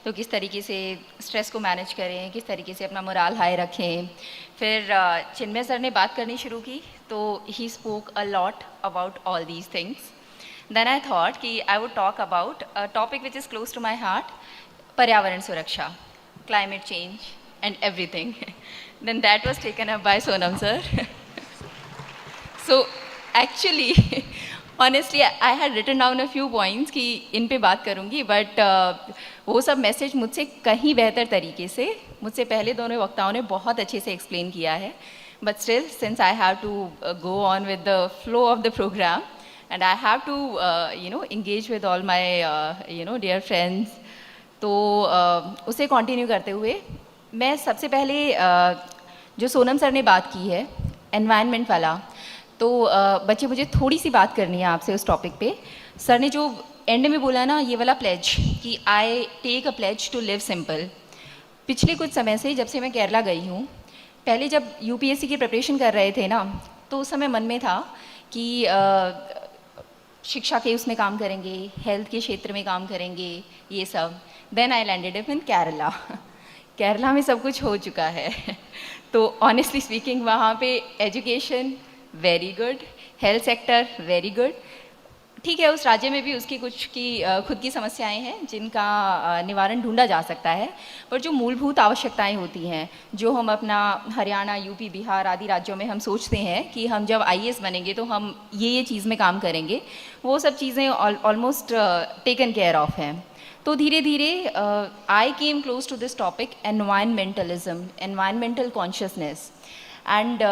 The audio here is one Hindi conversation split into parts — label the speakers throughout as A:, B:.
A: तो किस तरीके से स्ट्रेस को मैनेज करें, किस तरीके से अपना मोराल हाई रखें। फिर चिन्मय सर ने बात करनी शुरू की, तो he spoke a lot about all these things. Then I thought कि I would talk about a topic which is close to my heart, पर्यावरण सुरक्षा, climate change and everything. Then that was taken up by Sonam sir. So actually, honestly, I had written down a few points कि इन पे बात करूँगी, but वो सब मैसेज मुझसे कहीं बेहतर तरीके से मुझसे पहले दोनों वक्ताओं ने बहुत अच्छे से एक्सप्लेन किया है. But still, since I have to go on with the flow of the program and I have to engage with all my dear friends, तो उसे कंटिन्यू करते हुए मैं सबसे पहले जो सोनम सर ने बात की है एनवायरनमेंट वाला, तो बच्चे मुझे थोड़ी सी बात करनी है आपसे उस टॉपिक पे. सर ने जो एंड में बोला ना ये वाला प्लेज कि I take a pledge to live simple, पिछले कुछ समय से जब से मैं केरला गई हूँ, पहले जब यूपीएससी की प्रिपरेशन कर रहे थे ना, तो उस समय मन में था कि शिक्षा के उसमें काम करेंगे, हेल्थ के क्षेत्र में काम करेंगे, ये सब. Then I landed up in Kerala. Kerala में सब कुछ हो चुका है. तो ऑनेस्टली स्पीकिंग वहाँ पे education very good, health sector very good. ठीक है, उस राज्य में भी उसकी कुछ की खुद की समस्याएं हैं जिनका निवारण ढूंढा जा सकता है, पर जो मूलभूत आवश्यकताएं होती हैं, जो हम अपना हरियाणा, यूपी, बिहार आदि राज्यों में हम सोचते हैं कि हम जब आईएएस बनेंगे तो हम ये चीज़ में काम करेंगे, वो सब चीज़ें ऑलमोस्ट टेकन केयर ऑफ हैं. तो धीरे धीरे I came close to this topic environmentalism, environmental consciousness. And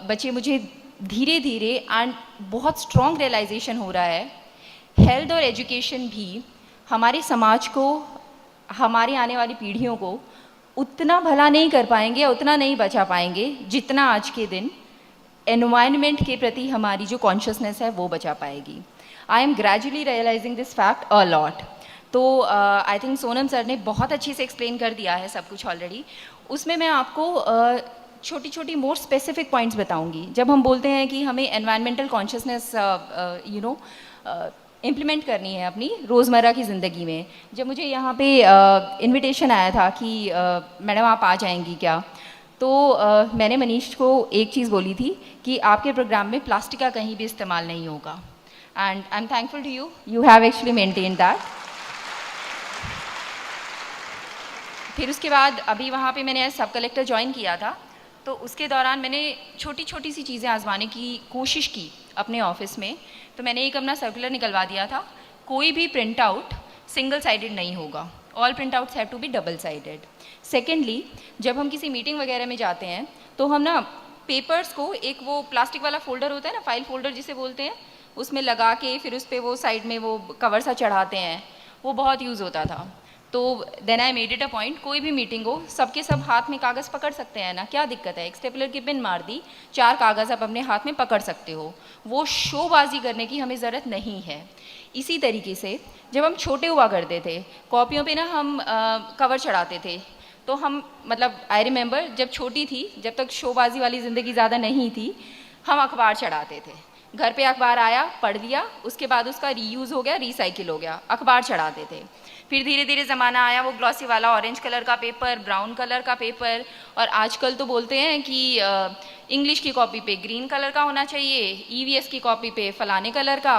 A: बच्चे मुझे धीरे धीरे एंड बहुत स्ट्रॉन्ग रियलाइजेशन हो रहा है, हेल्थ और एजुकेशन भी हमारे समाज को, हमारी आने वाली पीढ़ियों को उतना भला नहीं कर पाएंगे या उतना नहीं बचा पाएंगे जितना आज के दिन एनवायरनमेंट के प्रति हमारी जो कॉन्शियसनेस है वो बचा पाएगी. I am gradually realising this fact a lot. तो आई थिंक सोनम सर ने बहुत अच्छे से एक्सप्लेन कर दिया है सब कुछ ऑलरेडी. उसमें मैं आपको छोटी छोटी मोर स्पेसिफिक पॉइंट्स बताऊंगी. जब हम बोलते हैं कि हमें एनवायरमेंटल कॉन्शियसनेस इम्प्लीमेंट करनी है अपनी रोज़मर्रा की ज़िंदगी में, जब मुझे यहाँ पे इनविटेशन आया था कि मैडम आप आ जाएंगी क्या, तो मैंने मनीष को एक चीज़ बोली थी कि आपके प्रोग्राम में प्लास्टिक का कहीं भी इस्तेमाल नहीं होगा. And I am thankful to you, you have actually maintain that. फिर उसके बाद अभी वहाँ पे मैंने सब कलेक्टर ज्वाइन किया था, तो उसके दौरान मैंने छोटी छोटी सी चीज़ें आजमाने की कोशिश की अपने ऑफिस में. तो मैंने एक अपना सर्कुलर निकलवा दिया था, कोई भी प्रिंट आउट सिंगल साइडेड नहीं होगा, all print outs have to be double sided. Secondly, जब हम किसी मीटिंग वगैरह में जाते हैं तो हम ना पेपर्स को, एक वो प्लास्टिक वाला फोल्डर होता है ना, फाइल फोल्डर जिसे बोलते हैं, उसमें लगा के फिर उस पर वो साइड में वो कवर सा चढ़ाते हैं, वो बहुत यूज़ होता था. तो then I made it a point, कोई भी मीटिंग हो सबके सब हाथ में कागज़ पकड़ सकते हैं ना, क्या दिक्कत है, एक स्टेपलर की पिन मार दी, 4 कागज़ आप अपने हाथ में पकड़ सकते हो. वो शोबाजी करने की हमें ज़रूरत नहीं है. इसी तरीके से जब हम छोटे हुआ करते थे, कॉपियों पे ना हम कवर चढ़ाते थे, तो हम मतलब आई रिमेंबर जब छोटी थी, जब तक शोबाजी वाली ज़िंदगी ज़्यादा नहीं थी, हम अखबार चढ़ाते थे. घर पे अखबार आया, पढ़ लिया, उसके बाद उसका रीयूज़ हो गया, रिसाइकिल हो गया, अखबार चढ़ाते थे. फिर धीरे धीरे ज़माना आया वो ग्लॉसी वाला ऑरेंज कलर का पेपर, ब्राउन कलर का पेपर, और आजकल तो बोलते हैं कि इंग्लिश की कॉपी पे ग्रीन कलर का होना चाहिए, ईवीएस की कॉपी पे फलाने कलर का.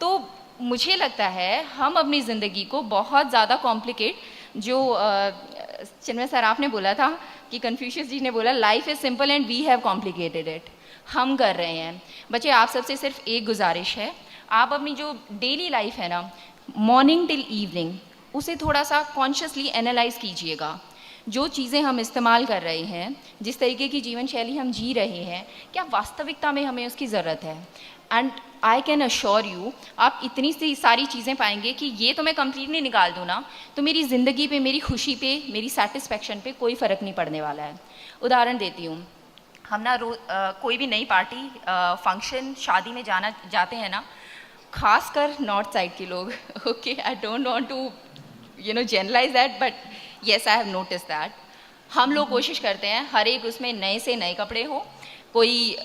A: तो मुझे लगता है हम अपनी ज़िंदगी को बहुत ज़्यादा कॉम्प्लिकेट, जो चिन्मय सर आपने बोला था कि कन्फ्यूशियस जी ने बोला life is simple and we have complicated it, हम कर रहे हैं. बच्चे आप सबसे सिर्फ एक गुजारिश है, आप अपनी जो डेली लाइफ है ना, मॉर्निंग टिल इवनिंग, उसे थोड़ा सा कॉन्शियसली एनालाइज कीजिएगा. जो चीज़ें हम इस्तेमाल कर रहे हैं, जिस तरीके की जीवन शैली हम जी रहे हैं, क्या वास्तविकता में हमें उसकी ज़रूरत है. And I can assure you, आप इतनी सी सारी चीज़ें पाएंगे कि ये तो मैं कम्प्लीटली निकाल दूँ ना, तो मेरी ज़िंदगी पे, मेरी खुशी पे, मेरी सेटिस्फैक्शन पे कोई फ़र्क नहीं पड़ने वाला है. उदाहरण देती हूँ, हम ना कोई भी नई पार्टी, फंक्शन, शादी में जाते हैं ना, खासकर नॉर्थ साइड के लोग, okay, I don't want to generalise that, but yes I have notice that, हम लोग कोशिश करते हैं हर एक उसमें नए से नए कपड़े हो, कोई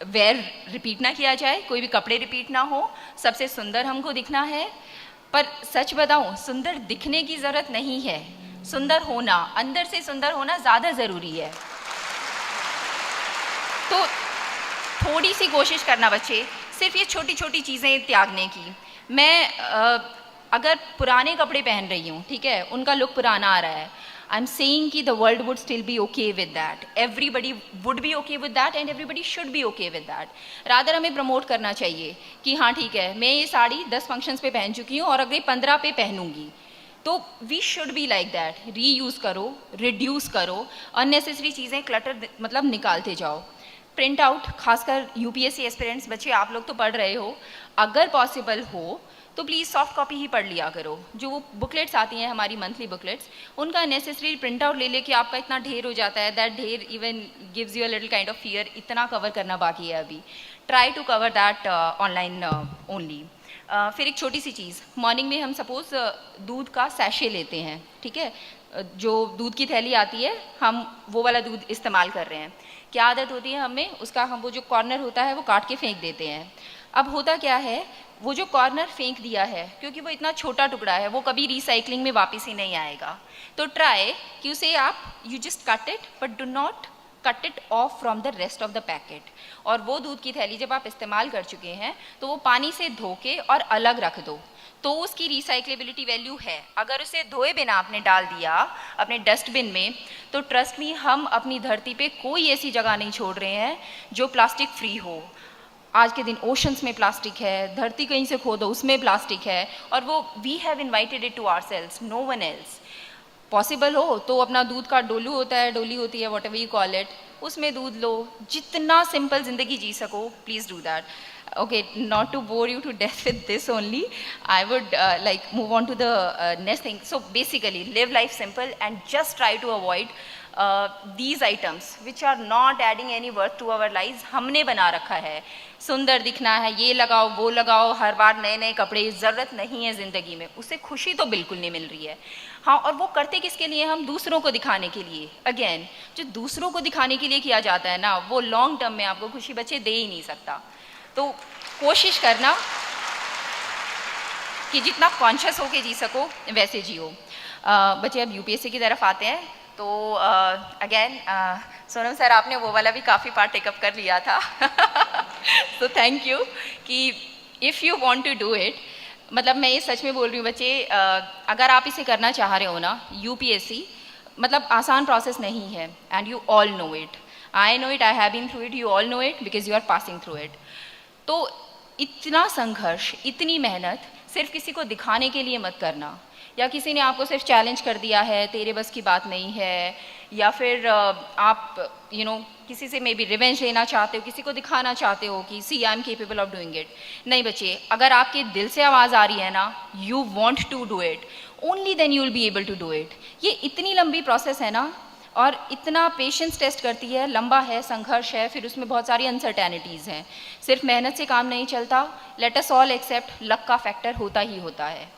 A: वेयर रिपीट ना किया जाए, कोई भी कपड़े रिपीट ना हो, सबसे सुंदर हमको दिखना है. पर सच बताऊं, सुंदर दिखने की ज़रूरत नहीं है, सुंदर होना, अंदर से सुंदर होना ज़्यादा ज़रूरी है। तो थोड़ी सी कोशिश करना बच्चे, सिर्फ ये छोटी छोटी चीज़ें त्यागने की। मैं अगर पुराने कपड़े पहन रही हूँ, ठीक है, उनका लुक पुराना आ रहा है, आई एम सेइंग कि the world would still be okay with that, everybody would be okay with that and everybody should be okay with that. Rather हमें प्रमोट करना चाहिए कि हाँ ठीक है, मैं ये साड़ी 10 फंक्शंस पे पहन चुकी हूँ और अगले 15 पे पहनूंगी। तो we should be like that. Reuse करो, रिड्यूस करो, अननेसेसरी चीज़ें क्लटर मतलब निकालते जाओ। प्रिंट आउट, खासकर यूपीएससी एस्पिरेंट्स बच्चे, आप लोग तो पढ़ रहे हो, अगर पॉसिबल हो तो प्लीज़ सॉफ्ट कॉपी ही पढ़ लिया करो। जो वो बुकलेट्स आती हैं हमारी मंथली बुकलेट्स, उनका नेसेसरी प्रिंट आउट ले लेके आपका इतना ढेर हो जाता है, that there even gives you a little kind of fear. इतना कवर करना बाकी है अभी, try to cover that online only. फिर एक छोटी सी चीज़, मॉर्निंग में हम सपोज दूध का सैशे लेते हैं, ठीक है, जो दूध की थैली आती है, हम वो वाला दूध इस्तेमाल कर रहे हैं। क्या आदत होती है हमें, उसका हम वो जो कॉर्नर होता है वो काट के फेंक देते हैं। अब होता क्या है, वो जो कॉर्नर फेंक दिया है, क्योंकि वो इतना छोटा टुकड़ा है, वो कभी रिसाइकलिंग में वापस ही नहीं आएगा। तो ट्राई कि उसे आप you just cut it, but do not cut it of from the rest of the packet. और वो दूध की थैली जब आप इस्तेमाल कर चुके हैं तो वो पानी से धो के और अलग रख दो, तो उसकी रिसाइक्लेबिलिटी वैल्यू है। अगर उसे धोए बिना आपने डाल दिया अपने डस्टबिन में, तो ट्रस्ट मी, हम अपनी धरती पे कोई ऐसी जगह नहीं छोड़ रहे हैं जो प्लास्टिक फ्री हो। आज के दिन ओशंस में प्लास्टिक है, धरती कहीं से खोदो उसमें प्लास्टिक है, और वो we have invited it to ourselves, no one else. Possible हो तो अपना दूध का डोलू होता है, डोली होती है, what ever you call it, उसमें दूध लो। जितना सिंपल ज़िंदगी जी सको, please do that. Okay, not to bore you to death with this only, I would like move on to the next thing. So basically, live life simple and just try to avoid these items which are not adding any worth to our lives. हमने बना रखा है, सुंदर दिखना है, ये लगाओ वो लगाओ, हर बार नए नए कपड़े, ज़रूरत नहीं है ज़िंदगी में, उससे खुशी तो बिल्कुल नहीं मिल रही है। हाँ, और वो करते किसके लिए, हम दूसरों को दिखाने के लिए। अगेन, जो दूसरों को दिखाने के लिए किया जाता है ना, वो लॉन्ग टर्म में आपको खुशी बच्चे दे ही नहीं सकता। तो कोशिश करना कि जितना कॉन्शियस होके जी सको वैसे जियो। बच्चे अब यूपीएससी की तरफ आते हैं, तो अगेन सोनम सर, आपने वो वाला भी काफ़ी पार्ट टेकअप कर लिया था। तो थैंक यू कि if you want to do it, मतलब मैं ये सच में बोल रही हूँ बच्चे, अगर आप इसे करना चाह रहे हो ना, यूपीएससी मतलब आसान प्रोसेस नहीं है, and you all know it, I know it, I have been through it, you all know it because you are passing through it. तो इतना संघर्ष, इतनी मेहनत सिर्फ किसी को दिखाने के लिए मत करना, या किसी ने आपको सिर्फ चैलेंज कर दिया है, तेरे बस की बात नहीं है, या फिर आप किसी से मे बी रिवेंज लेना चाहते हो, किसी को दिखाना चाहते हो कि see I am capable of doing it. नहीं बच्चे, अगर आपके दिल से आवाज़ आ रही है ना, you want to do it, only then you will be able to do it. ये इतनी लंबी प्रोसेस है ना, और इतना पेशेंस टेस्ट करती है, लंबा है, संघर्ष है, फिर उसमें बहुत सारी अनसर्टेनिटीज़ हैं। सिर्फ मेहनत से काम नहीं चलता, let us all except, luck का फैक्टर होता ही होता है।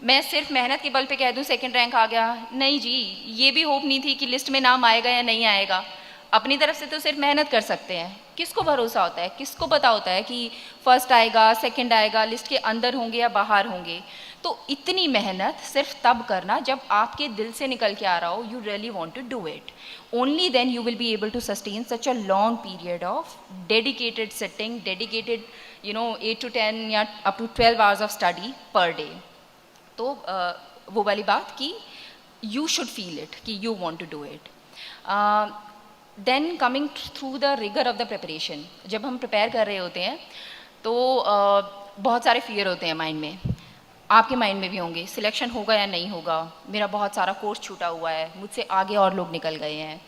A: मैं सिर्फ मेहनत के बल पे कह दूं सेकंड रैंक आ गया, नहीं जी, ये भी होप नहीं थी कि लिस्ट में नाम आएगा या नहीं आएगा। अपनी तरफ से तो सिर्फ मेहनत कर सकते हैं, किसको भरोसा होता है, किसको पता होता है कि फर्स्ट आएगा, सेकंड आएगा, लिस्ट के अंदर होंगे या बाहर होंगे। तो इतनी मेहनत सिर्फ तब करना जब आपके दिल से निकल के आ रहा हो, you really want to do it, only then you will be able to sustain such a long period of dedicated sitting, dedicated 8 to 10 या up to 12 hours of study per day. तो वो वाली बात कि यू शुड फील इट, कि you want to do it. Then coming through the rigour of the preparation, जब हम प्रिपेयर कर रहे होते हैं तो बहुत सारे फियर होते हैं माइंड में, आपके माइंड में भी होंगे, सिलेक्शन होगा या नहीं होगा, मेरा बहुत सारा कोर्स छूटा हुआ है, मुझसे आगे और लोग निकल गए हैं।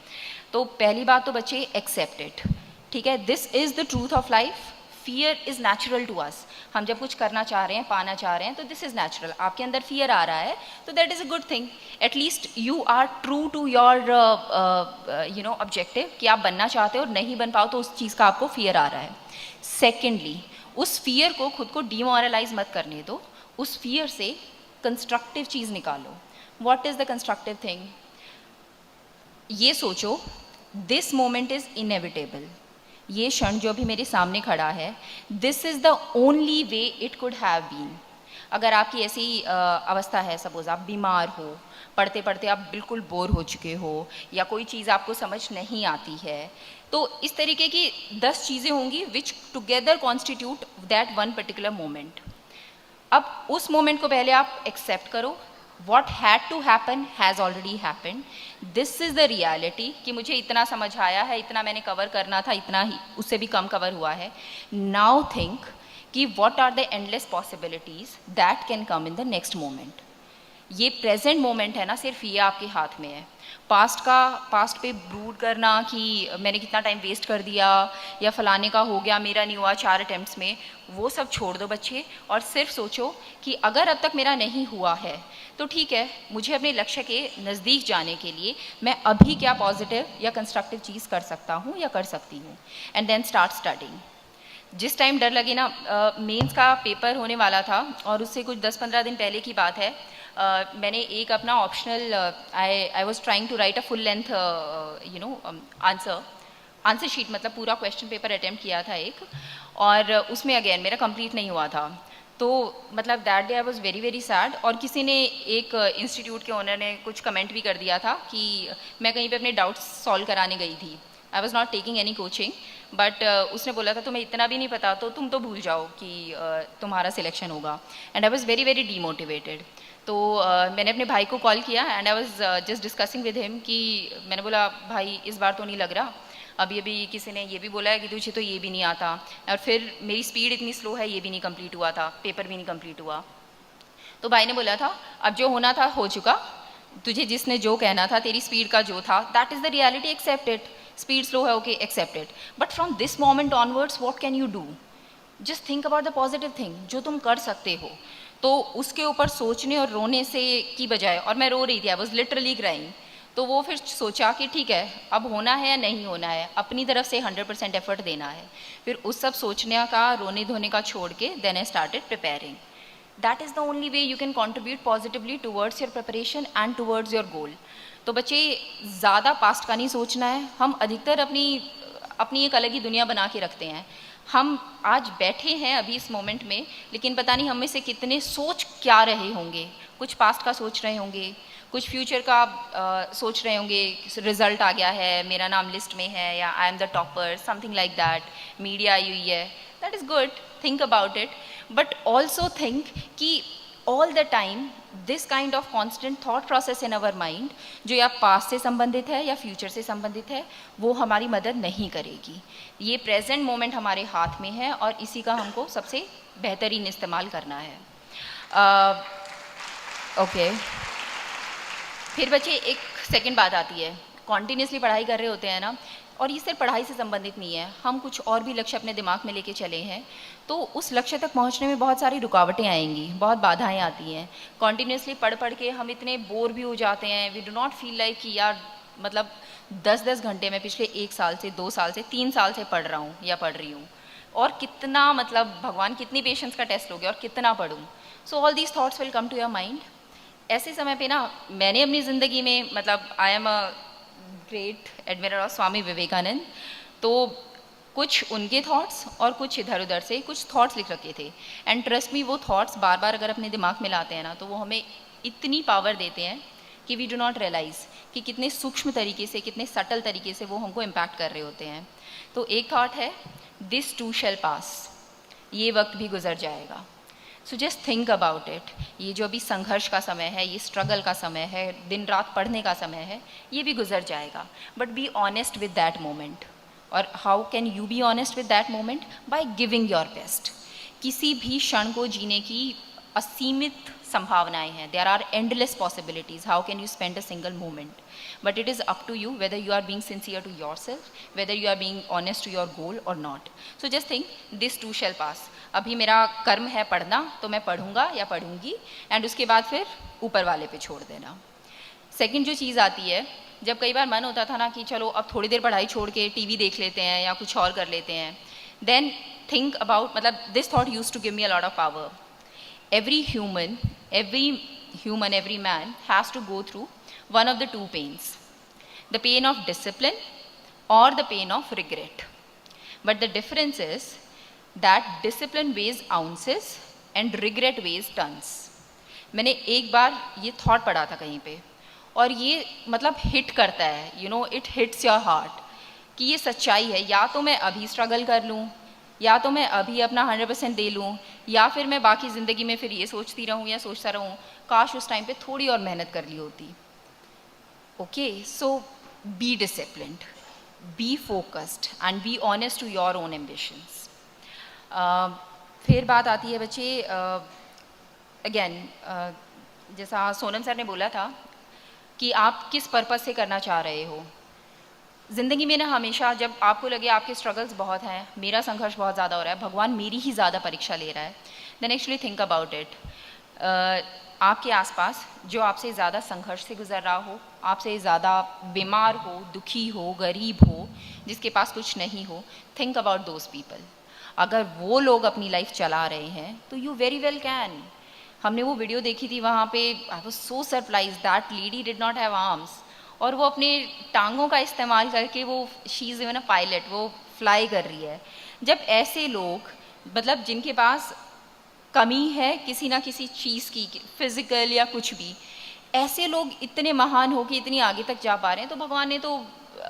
A: तो पहली बात तो बच्चे, एक्सेप्ट इट, ठीक है, this is the truth of life. Fear is natural to us, हम जब कुछ करना चाह रहे हैं, पाना चाह रहे हैं, तो दिस इज़ नेचुरल। आपके अंदर फियर आ रहा है तो that is a good thing, at least you are true to your objective, कि आप बनना चाहते हो और नहीं बन पाओ तो उस चीज़ का आपको फियर आ रहा है। सेकेंडली, उस फियर को खुद को डिमोरलाइज मत करने दो, उस फियर से कंस्ट्रक्टिव चीज़ निकालो। What is the constructive thing? ये सोचो, दिस मोमेंट इज़ इनएविटेबल, ये क्षण जो भी मेरे सामने खड़ा है, this is the only way it could have been. अगर आपकी ऐसी अवस्था है, सपोज आप बीमार हो, पढ़ते पढ़ते आप बिल्कुल बोर हो चुके हो, या कोई चीज़ आपको समझ नहीं आती है, तो इस तरीके की 10 चीज़ें होंगी which together constitute that one particular moment. अब उस मोमेंट को पहले आप एक्सेप्ट करो, what had to happen has already happen, this is the reality कि मुझे इतना समझ आया है, इतना मैंने कवर करना था, इतना ही, उससे भी कम कवर हुआ है। नाउ थिंक कि what are the endless possibilities that can come in the next moment. ये प्रेजेंट मोमेंट है ना, सिर्फ ये आपके हाथ में है। पास्ट पे ब्रूड करना कि मैंने कितना टाइम वेस्ट कर दिया या फलाने का हो गया, मेरा नहीं हुआ 4 अटेम्प्ट्स में, वो सब छोड़ दो बच्चे, और सिर्फ सोचो कि अगर अब तक मेरा नहीं हुआ है तो ठीक है, मुझे अपने लक्ष्य के नज़दीक जाने के लिए मैं अभी क्या पॉजिटिव या कंस्ट्रक्टिव चीज़ कर सकता हूँ या कर सकती हूँ, एंड देन स्टार्ट स्टडिंग। जिस टाइम डर लगे ना, मेंस का पेपर होने वाला था और उससे कुछ 10-15 दिन पहले की बात है, मैंने एक अपना optional, I was trying to write a full length answer sheet, मतलब पूरा क्वेश्चन पेपर अटेम्प्ट किया था एक, और उसमें अगेन मेरा कंप्लीट नहीं हुआ था। तो मतलब that day I was very very sad, और किसी ने, एक इंस्टीट्यूट के ओनर ने कुछ कमेंट भी कर दिया था कि मैं कहीं पे अपने डाउट्स सॉल्व कराने गई थी। I was not taking any coaching, but उसने बोला था तुम्हें इतना भी नहीं पता तो तुम तो भूल जाओ कि तुम्हारा सिलेक्शन होगा, and I was very very demotivated. तो मैंने अपने भाई को कॉल किया and I was just discussing with him कि मैंने बोला भाई इस बार तो नहीं लग रहा, अभी अभी किसी ने ये भी बोला है कि तुझे तो ये भी नहीं आता, और फिर मेरी स्पीड इतनी स्लो है, ये भी नहीं कंप्लीट हुआ था, पेपर भी नहीं कंप्लीट हुआ। तो भाई ने बोला था अब जो होना था हो चुका, तुझे जिसने जो कहना था, तेरी स्पीड का जो था, that is the reality, accept it. Speed slow है, okay, accept it, but from this moment onwards what can you do? Just think about the positive thing जो तुम कर सकते हो। तो उसके ऊपर सोचने और रोने से की बजाय, और मैं रो रही थी, आई वॉज लिटरली क्राइंग, तो वो फिर सोचा कि ठीक है अब होना है या नहीं होना है, अपनी तरफ से 100% एफर्ट देना है। फिर उस सब सोचने का, रोने धोने का छोड़ के then I started preparing. That is the only way you can contribute positively towards your preparation and towards your goal. तो बच्चे ज़्यादा पास्ट का नहीं सोचना है, हम अधिकतर अपनी एक अलग ही दुनिया बना के रखते हैं। हम आज बैठे हैं अभी इस मोमेंट में, लेकिन पता नहीं हम में से कितने सोच क्या रहे होंगे, कुछ पास्ट का सोच रहे होंगे, कुछ फ्यूचर का सोच रहे होंगे, रिजल्ट आ गया है, मेरा नाम लिस्ट में है, या I am the topper, something like that, media आई हुई है, that is good, think about it, but also think कि all the time this kind of constant thought process in our mind, जो या पास्ट से संबंधित है या फ्यूचर से संबंधित है, वो हमारी मदद नहीं करेगी। ये प्रेजेंट मोमेंट हमारे हाथ में है और इसी का हमको सबसे बेहतरीन इस्तेमाल करना है। ओके, फिर बच्चे एक सेकंड बात आती है, कॉन्टीन्यूसली पढ़ाई कर रहे होते हैं ना, और ये सिर्फ पढ़ाई से संबंधित नहीं है, हम कुछ और भी लक्ष्य अपने दिमाग में लेके चले हैं, तो उस लक्ष्य तक पहुंचने में बहुत सारी रुकावटें आएंगी, बहुत बाधाएं आती हैं। कॉन्टीन्यूसली पढ़ पढ़ के हम इतने बोर भी हो जाते हैं, we do not feel like कि यार मतलब 10-10 घंटे में पिछले 1 साल से, 2 साल से, 3 साल से पढ़ रहा हूँ या पढ़ रही हूँ, और कितना मतलब भगवान कितनी पेशेंस का टेस्ट लोगे और कितना पढ़ूँ। So all these thoughts will come to your mind. ऐसे समय पे ना मैंने अपनी ज़िंदगी में, मतलब I am a great admirer of Swami Vivekananda, तो कुछ उनके थॉट्स और कुछ इधर उधर से कुछ थॉट्स लिख रखे थे, एंड ट्रस्ट मी वो थॉट्स बार बार अगर अपने दिमाग में लाते हैं ना, तो वो हमें इतनी पावर देते हैं कि वी डू नॉट रियलाइज़ कि कितने सूक्ष्म तरीके से, कितने सटल तरीके से वो हमको इम्पैक्ट कर रहे होते हैं। तो एक थॉट है, दिस टू शैल पास, ये वक्त भी गुजर जाएगा। सो जस्ट थिंक अबाउट इट। ये जो अभी संघर्ष का समय है, ये स्ट्रगल का समय है, दिन रात पढ़ने का समय है, ये भी गुजर जाएगा, but be honest with that moment. और how can you be honest with that moment? By giving your best. किसी भी क्षण को जीने की असीमित संभावनाएं हैं, there are endless possibilities, how can you spend a single moment, but it is up to you whether you are being sincere to yourself, whether you are being honest to your goal और not. So just think this to शैल पास। अभी मेरा कर्म है पढ़ना, तो मैं पढ़ूंगा या पढ़ूंगी, एंड उसके बाद फिर ऊपर वाले पे छोड़ देना। सेकंड जो चीज़ आती है, जब कई बार मन होता था ना कि चलो अब थोड़ी देर पढ़ाई छोड़ के टीवी देख लेते हैं या कुछ और कर लेते हैं, देन थिंक अबाउट, मतलब this thought use to give me a lot of power. every human, every man has to go through one of the two pains, the pain of discipline or the pain of regret. But the difference is that discipline weighs ounces and regret weighs tons. मैंने एक बार ये थॉट पढ़ा था कहीं पे, और ये मतलब हिट करता है, you know, it hits your heart कि ये सच्चाई है। या तो मैं अभी स्ट्रगल कर लूँ, या तो मैं अभी अपना 100% दे लूँ, या फिर मैं बाकी ज़िंदगी में फिर ये सोचती रहूँ या सोचता रहूँ काश उस टाइम पे थोड़ी और मेहनत कर ली होती। Okay, so be disciplined, be focused and be honest to your own ambitions. फिर बात आती है बच्चे, अगेन जैसा सोनम सर ने बोला था कि आप किस पर्पज़ से करना चाह रहे हो ज़िंदगी में ना। हमेशा जब आपको लगे आपके स्ट्रगल्स बहुत हैं, मेरा संघर्ष बहुत ज़्यादा हो रहा है, भगवान मेरी ही ज़्यादा परीक्षा ले रहा है, then actually think about it. आपके आसपास जो आपसे ज़्यादा संघर्ष से गुजर रहा हो, आपसे ज़्यादा बीमार हो, दुखी हो, गरीब हो, जिसके पास कुछ नहीं हो, थिंक अबाउट दोज पीपल। अगर वो लोग अपनी लाइफ चला रहे हैं तो यू वेरी वेल कैन। हमने वो वीडियो देखी थी, वहाँ पे I was so surprise that lady did not have arms, और वो अपने टांगों का इस्तेमाल करके वो she is even a pilot, वो फ्लाई कर रही है। जब ऐसे लोग, मतलब जिनके पास कमी है किसी ना किसी चीज़ की, फिजिकल या कुछ भी, ऐसे लोग इतने महान हो कि इतनी आगे तक जा पा रहे हैं, तो भगवान ने तो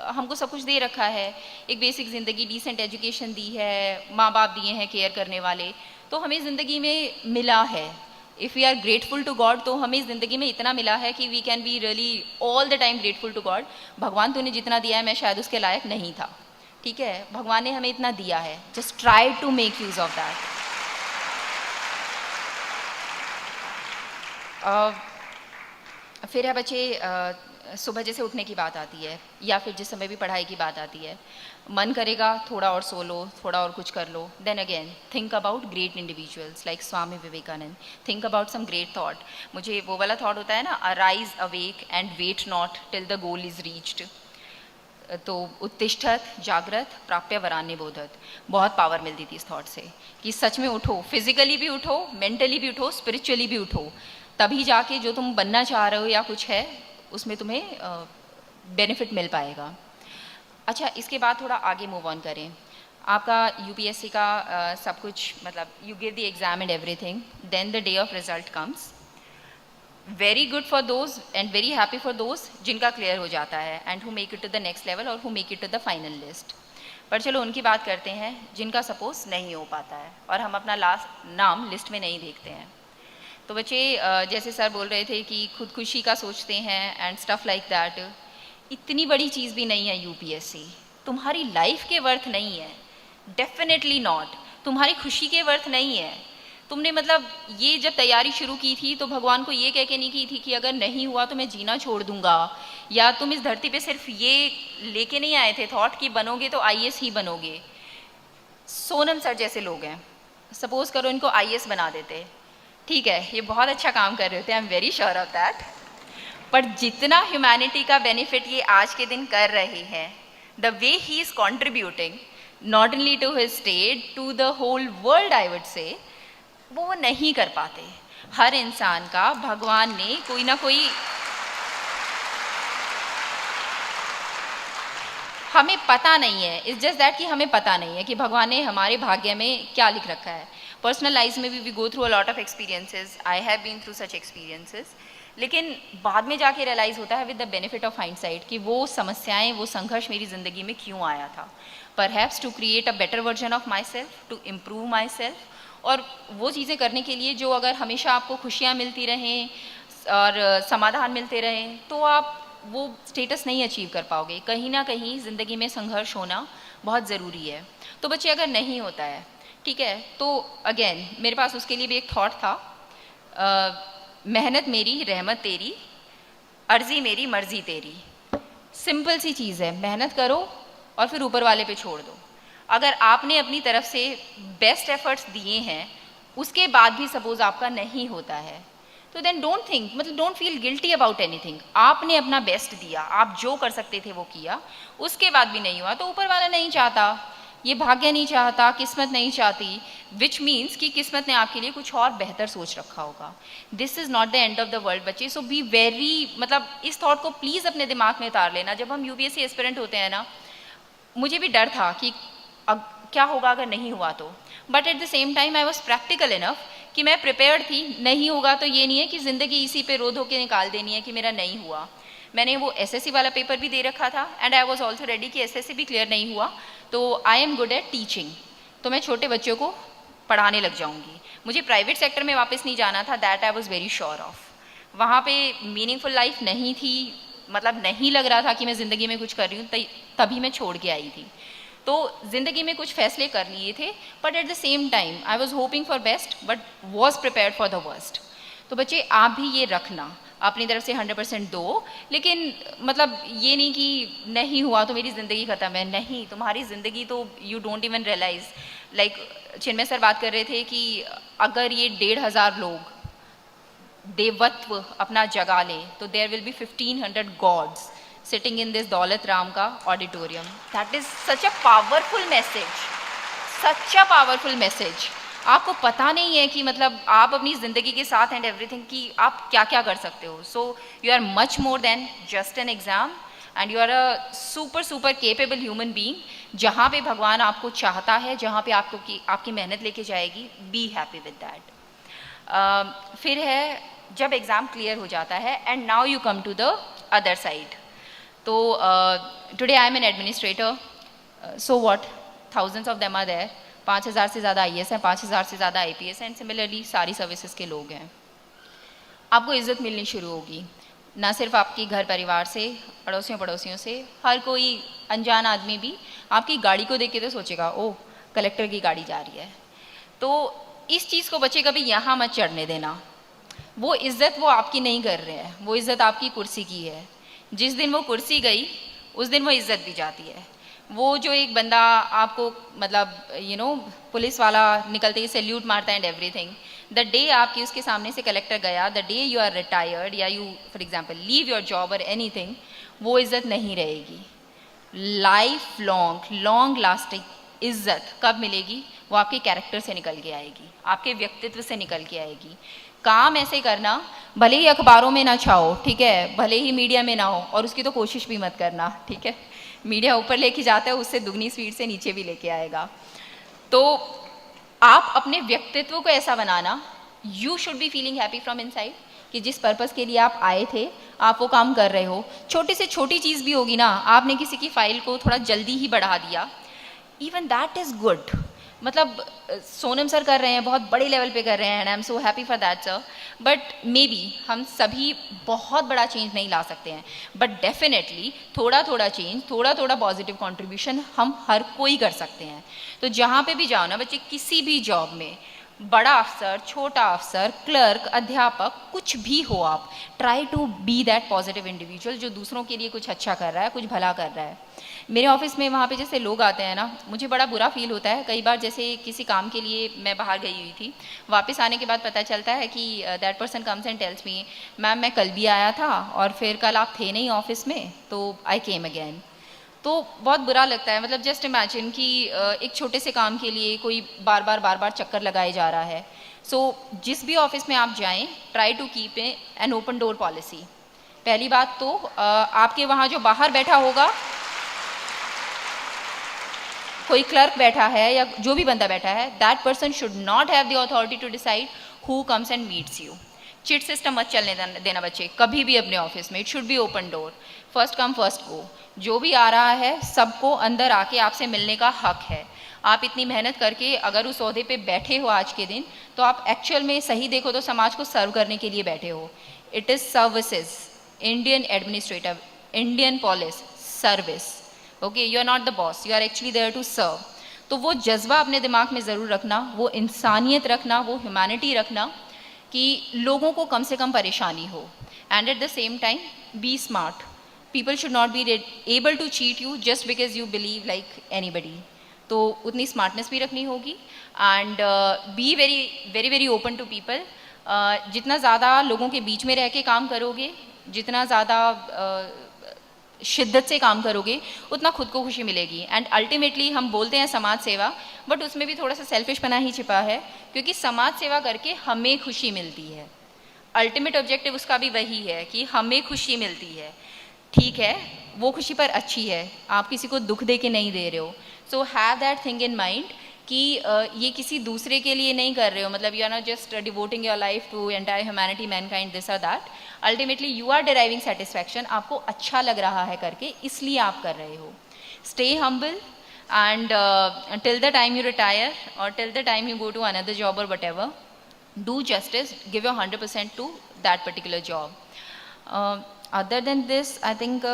A: हमको सब कुछ दे रखा है। एक बेसिक ज़िंदगी, डिसेंट एजुकेशन दी है, माँ बाप दिए हैं केयर करने वाले, तो हमें ज़िंदगी में मिला है। If we are grateful to God, तो हमें ज़िंदगी में इतना मिला है कि we can be really all the time grateful to God. भगवान तूने जितना दिया है मैं शायद उसके लायक नहीं था, ठीक है, भगवान ने हमें इतना दिया है, just try to make use of that. फिर है बच्चे, सुबह जैसे उठने की बात आती है, या फिर जिस समय भी पढ़ाई की बात आती है, मन करेगा थोड़ा और सो लो, थोड़ा और कुछ कर लो, then again think about great individuals like Swami Vivekananda, think about some great thought. मुझे वो वाला थॉट होता है ना, arise awake and wait not till the goal is reached. तो उत्तिष्ठत जागृत प्राप्य वरान्य बोधत, बहुत पावर मिलती थी इस थॉट से कि सच में उठो, फिजिकली भी उठो, मेंटली भी उठो, स्पिरिचुअली भी उठो, तभी जाके जो तुम बनना चाह रहे हो या कुछ है उसमें तुम्हें बेनिफिट मिल पाएगा। अच्छा, इसके बाद थोड़ा आगे मूव ऑन करें। आपका यूपीएससी का सब कुछ, मतलब you give the exam and everything, then the day of result comes. Very good for those and very happy for those जिनका क्लियर हो जाता है and who make it to the next level और who make it to the final list. पर चलो उनकी बात करते हैं जिनका सपोज नहीं हो पाता है और हम अपना लास्ट नाम लिस्ट में नहीं देखते हैं। तो बच्चे, जैसे सर बोल रहे थे कि खुदकुशी का सोचते हैं एंड स्टफ लाइक दैट, इतनी बड़ी चीज़ भी नहीं है यूपीएससी, तुम्हारी लाइफ के वर्थ नहीं है, डेफिनेटली नॉट, तुम्हारी खुशी के वर्थ नहीं है। तुमने मतलब ये जब तैयारी शुरू की थी तो भगवान को ये कह के नहीं की थी कि अगर नहीं हुआ तो मैं जीना छोड़ दूंगा, या तुम इस धरती पे सिर्फ ये लेके नहीं आए थे थॉट कि बनोगे तो आईएएस ही बनोगे। सोनम सर जैसे लोग हैं, सपोज करो इनको आईएएस बना देते, ठीक है, ये बहुत अच्छा काम कर रहे थे, I am very sure of that, पर जितना ह्यूमैनिटी का बेनिफिट ये आज के दिन कर रहे हैं, the way he is contributing not only to his state, to the whole world, I would say, वो नहीं कर पाते। हर इंसान का भगवान ने कोई ना कोई, हमें पता नहीं है, इट्स जस्ट दैट कि हमें पता नहीं है कि भगवान ने हमारे भाग्य में क्या लिख रखा है। पर्सनल लाइफ में भी we go through a lot of experiences, I have been through such experiences, लेकिन बाद में जाके रियलाइज़ होता है with the benefit of hindsight कि वो समस्याएं, वो संघर्ष मेरी ज़िंदगी में क्यों आया था। Perhaps to create a better version of myself, to improve myself, और वो चीज़ें करने के लिए जो अगर हमेशा आपको खुशियाँ मिलती रहें और समाधान मिलते रहें, तो आप वो स्टेटस नहीं अचीव कर पाओगे। कहीं ना कहीं ज़िंदगी में संघर्ष होना बहुत ज़रूरी है। तो बच्चे, अगर नहीं होता है, ठीक है, तो अगेन मेरे पास उसके लिए भी एक थॉट था, मेहनत मेरी रहमत तेरी, अर्जी मेरी मर्जी तेरी। सिंपल सी चीज़ है, मेहनत करो और फिर ऊपर वाले पे छोड़ दो। अगर आपने अपनी तरफ से बेस्ट एफर्ट्स दिए हैं, उसके बाद भी सपोज आपका नहीं होता है, तो देन डोंट थिंक, मतलब don't feel guilty about anything. आपने अपना बेस्ट दिया, आप जो कर सकते थे वो किया, उसके बाद भी नहीं हुआ तो ऊपर वाला नहीं चाहता, ये भाग्य नहीं चाहता, किस्मत नहीं चाहती, विच मीन्स कि किस्मत ने आपके लिए कुछ और बेहतर सोच रखा होगा। This is not the end of the world बच्चे, सो बी वेरी, मतलब इस थॉट को प्लीज़ अपने दिमाग में उतार लेना। जब हम यूपीएससी एस्पिरेंट होते हैं ना, मुझे भी डर था कि अब क्या होगा अगर नहीं हुआ तो, but at the same time I was practical enough कि मैं प्रिपेयर्ड थी, नहीं होगा तो ये नहीं है कि ज़िंदगी इसी पे रो धो के निकाल देनी है कि मेरा नहीं हुआ। मैंने वो एसएससी वाला पेपर भी दे रखा था and I was also ready कि एसएससी भी क्लियर नहीं हुआ तो I am good at teaching, तो मैं छोटे बच्चों को पढ़ाने लग जाऊंगी। मुझे प्राइवेट सेक्टर में वापस नहीं जाना था, that I was very sure of. वहाँ पे मीनिंगफुल लाइफ नहीं थी, मतलब नहीं लग रहा था कि मैं ज़िंदगी में कुछ कर रही हूँ, तभी मैं छोड़ के आई थी। तो ज़िंदगी में कुछ फैसले कर लिए थे, but at the same time I was hoping for best but was prepared for the worst. तो बच्चे आप भी ये रखना, अपनी तरफ से 100% दो, लेकिन मतलब ये नहीं कि नहीं हुआ तो मेरी ज़िंदगी ख़त्म है, नहीं, तुम्हारी ज़िंदगी तो you don't even realise. Like Chinmay sir बात कर रहे थे कि अगर ये 1,500 लोग देवत्व अपना जगा लें तो there will be 1,500 gods sitting in this Daulat Ram का auditorium. That is such a powerful message, such a powerful message. आपको पता नहीं है कि मतलब आप अपनी ज़िंदगी के साथ एंड एवरीथिंग कि आप क्या क्या कर सकते हो। So you are much more than just an exam and you are a super super capable human being. जहाँ पे भगवान आपको चाहता है, जहाँ पे आपकी मेहनत लेके जाएगी, बी हैप्पी विद दैट। फिर है जब एग्ज़ाम क्लियर हो जाता है and now you come to the other side. तो today I am an administrator, so what, thousands of them are there, 5,000 से ज़्यादा आईएएस हैं, 5,000 से ज़्यादा आईपीएस हैं एंड सिमिलरली सारी सर्विसेज के लोग हैं। आपको इज़्ज़त मिलनी शुरू होगी, ना सिर्फ आपके घर परिवार से, पड़ोसियों से, हर कोई अनजान आदमी भी आपकी गाड़ी को देख के तो सोचेगा ओह कलेक्टर की गाड़ी जा रही है। तो इस चीज़ को बच्चे कभी यहाँ मत चढ़ने देना। वो इज़्ज़त वो आपकी नहीं कर रहे हैं, वो इज़्ज़त आपकी कुर्सी की है। जिस दिन वो कुर्सी गई उस दिन वो इज़्ज़त भी जाती है। वो जो एक बंदा आपको मतलब पुलिस वाला निकलते ही सैल्यूट मारता है एंड एवरीथिंग, द डे आपकी उसके सामने से कलेक्टर गया, the day you are retired या you for example leave your job और एनीथिंग, वो इज़्ज़त नहीं रहेगी। लाइफ लॉन्ग लास्टिंग इज़्ज़त कब मिलेगी? वो आपके कैरेक्टर से निकल के आएगी, आपके व्यक्तित्व से निकल के आएगी। काम ऐसे करना, भले ही अखबारों में ना छाओ, ठीक है, भले ही मीडिया में ना हो, और उसकी तो कोशिश भी मत करना, ठीक है। मीडिया ऊपर लेके जाता है, उससे दुगनी स्पीड से नीचे भी लेके आएगा। तो आप अपने व्यक्तित्व को ऐसा बनाना, you should be feeling happy from inside कि जिस पर्पस के लिए आप आए थे आप वो काम कर रहे हो। छोटी से छोटी चीज़ भी होगी ना, आपने किसी की फाइल को थोड़ा जल्दी ही बढ़ा दिया, इवन दैट इज़ गुड। मतलब सोनम सर कर रहे हैं, बहुत बड़े लेवल पे कर रहे हैं and I am so happy for that sir. But may be हम सभी बहुत बड़ा चेंज नहीं ला सकते हैं, बट डेफिनेटली थोड़ा थोड़ा चेंज, थोड़ा थोड़ा पॉजिटिव कंट्रीब्यूशन हम हर कोई कर सकते हैं। तो जहाँ पे भी जाओ ना बच्चे, किसी भी जॉब में, बड़ा अफसर, छोटा अफसर, क्लर्क, अध्यापक, कुछ भी हो, आप try to be that positive individual जो दूसरों के लिए कुछ अच्छा कर रहा है, कुछ भला कर रहा है। मेरे ऑफिस में वहाँ पे जैसे लोग आते हैं ना, मुझे बड़ा बुरा फील होता है कई बार। जैसे किसी काम के लिए मैं बाहर गई हुई थी, वापस आने के बाद पता चलता है कि that person comes and tells me, ma'am मैं कल भी आया था और फिर कल आप थे नहीं ऑफिस में, तो आई केम अगेन। तो बहुत बुरा लगता है। मतलब जस्ट इमेजिन कि एक छोटे से काम के लिए कोई बार बार चक्कर लगाए जा रहा है। सो जिस भी ऑफिस में आप जाएं, try to keep an open door policy. पहली बात तो आपके वहाँ जो बाहर बैठा होगा, कोई क्लर्क बैठा है या जो भी बंदा बैठा है, that person should not have the authority to decide who comes and meets you. Chit system मत चलने देना बच्चे कभी भी अपने ऑफिस में। It should be open door, first come first go. जो भी आ रहा है सबको अंदर आके आपसे मिलने का हक है। आप इतनी मेहनत करके अगर उस ओहदे पे बैठे हो आज के दिन, तो आप एक्चुअल में सही देखो तो समाज को सर्व करने के लिए बैठे हो। It is services, Indian administrative, Indian police service. Okay, you are not the boss, you are actually there to serve. तो वो जज्बा अपने दिमाग में ज़रूर रखना, वो इंसानियत रखना, वो ह्यूमैनिटी रखना कि लोगों को कम से कम परेशानी हो। And at the same time be smart. People should not be able to cheat you just because you believe like anybody. तो उतनी स्मार्टनेस भी रखनी होगी and be very open to people. जितना ज़्यादा लोगों के बीच में रह के काम करोगे, जितना ज़्यादा शिद्दत से काम करोगे, उतना खुद को खुशी मिलेगी। एंड अल्टीमेटली हम बोलते हैं समाज सेवा, बट उसमें भी थोड़ा सा सेल्फिशपना ही छिपा है, क्योंकि समाज सेवा करके हमें खुशी मिलती है। अल्टीमेट ऑब्जेक्टिव उसका भी वही है कि हमें खुशी मिलती है। ठीक है, वो खुशी पर अच्छी है, आप किसी को दुख दे के नहीं दे रहे हो। So have that thing in mind कि ये किसी दूसरे के लिए नहीं कर रहे हो, मतलब you are not just devoting your life to entire humanity, mankind, this और that. Ultimately you are deriving satisfaction, आपको अच्छा लग रहा है करके, इसलिए आप कर रहे हो. Stay humble and till the time you retire or till the time you go to another job or whatever, do justice, give your 100% to that particular job. Other than this, I think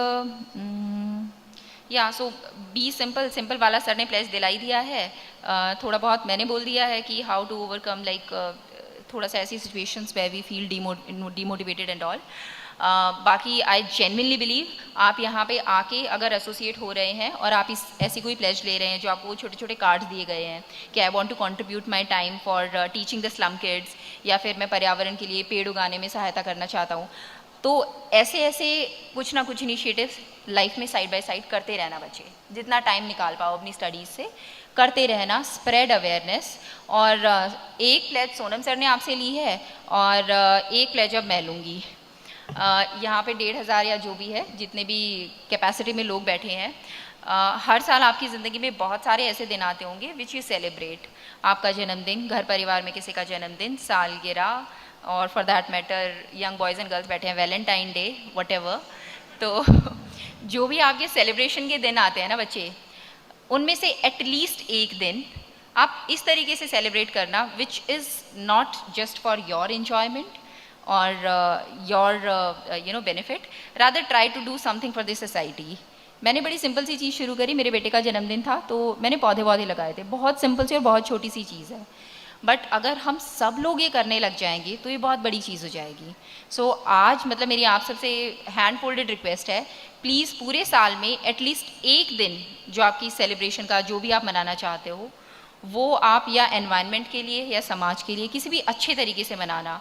A: या सो बी सिंपल. सिंपल वाला सर ने प्लेस दिला ही दिया है. थोड़ा बहुत मैंने बोल दिया है कि हाउ टू ओवरकम लाइक थोड़ा सा ऐसी सिचुएशंस पे we feel demotivated and all. बाकी आई जेन्युइनली बिलीव आप यहाँ पे आके अगर एसोसिएट हो रहे हैं और आप ऐसी कोई प्लेज ले रहे हैं जो आपको छोटे छोटे कार्ड्स दिए गए हैं कि I want to contribute my time for teaching the slum kids, या फिर मैं पर्यावरण के लिए पेड़ उगाने में सहायता करना चाहता हूँ, तो ऐसे ऐसे कुछ ना कुछ इनिशिएटिव्स लाइफ में साइड बाय साइड करते रहना. बच्चे जितना टाइम निकाल पाओ अपनी स्टडीज़ से करते रहना, स्प्रेड अवेयरनेस. और एक प्लेज सोनम सर ने आपसे ली है और एक प्लेज अब मैं लूँगी. यहाँ पे 1,500 या जो भी है जितने भी कैपेसिटी में लोग बैठे हैं, हर साल आपकी ज़िंदगी में बहुत सारे ऐसे दिन आते होंगे विच यू सेलिब्रेट. आपका जन्मदिन, घर परिवार में किसी का जन्मदिन, सालगिरह, और for that matter young boys and girls बैठे हैं, वैलेंटाइन डे, व्हाटएवर. तो जो भी आपके सेलिब्रेशन के दिन आते हैं ना बच्चे, उनमें से एटलीस्ट एक दिन आप इस तरीके से सेलिब्रेट करना which is not just for your enjoyment or your benefit, rather try to do something for the society. मैंने बड़ी सिंपल सी चीज़ शुरू करी. मेरे बेटे का जन्मदिन था तो मैंने पौधे लगाए थे. बहुत सिंपल सी और बहुत छोटी सी चीज़ है, बट अगर हम सब लोग ये करने लग जाएंगे तो ये बहुत बड़ी चीज़ हो जाएगी. सो आज मतलब मेरी आप सबसे हैंड फोल्डेड रिक्वेस्ट है, प्लीज़ पूरे साल में एटलीस्ट एक दिन जो आपकी सेलिब्रेशन का जो भी आप मनाना चाहते हो, वो आप या एनवायरनमेंट के लिए या समाज के लिए किसी भी अच्छे तरीके से मनाना.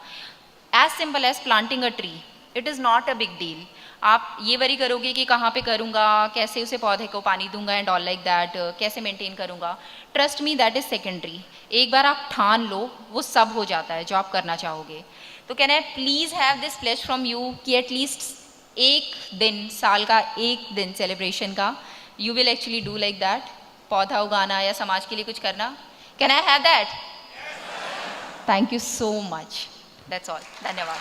A: As simple as planting a tree, it is not a big deal. आप ये वरी करोगे कि कहाँ पे करूँगा, कैसे उसे पौधे को पानी दूंगा एंड ऑल लाइक दैट, कैसे मेंटेन करूँगा. Trust me, that is secondary. एक बार आप ठान लो वो सब हो जाता है जो आप करना चाहोगे. तो can I please have this pledge from you कि एटलीस्ट एक दिन, साल का एक दिन सेलिब्रेशन का, you will actually do like that, पौधा उगाना या समाज के लिए कुछ करना. Can I have that? Thank you so much. That's all. धन्यवाद.